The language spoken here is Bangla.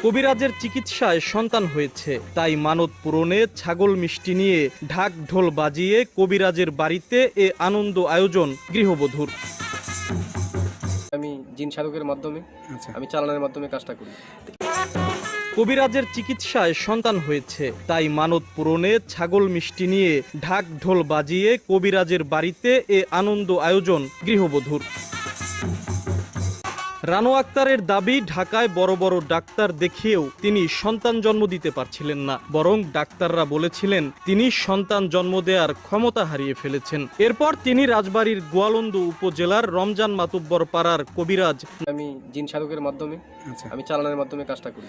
কবিরাজের চিকিৎসায় সন্তান হয়েছে, তাই মানত পূরণে ছাগল মিষ্টি নিয়ে ঢাক ঢোল বাজিয়ে কবিরাজের বাড়িতে এ আনন্দ আয়োজন গৃহবধূর। আমি জিন সাধকের মাধ্যমে আমি চালানোর মাধ্যমে কাজটা করি। কবিরাজের চিকিৎসায় সন্তান হয়েছে, তাই মানত পূরণে ছাগল মিষ্টি নিয়ে ঢাক ঢোল বাজিয়ে কবিরাজের বাড়িতে এ আনন্দ আয়োজন গৃহবধূর। রানো আক্তারের দাবি, ঢাকায় বড় বড় ডাক্তার দেখিয়েও তিনি সন্তান জন্ম দিতে পারছিলেন না, বরং ডাক্তাররা বলেছিলেন তিনি সন্তান জন্ম দেওয়ার ক্ষমতা হারিয়ে ফেলেছেন। এরপর তিনি রাজবাড়ীর গোয়ালন্দ উপজেলার রমজান মাতুব্বর পাড়ার কবিরাজ আমি জিন সাধকের মাধ্যমে আমি চালানোর মাধ্যমে কাজটা করি।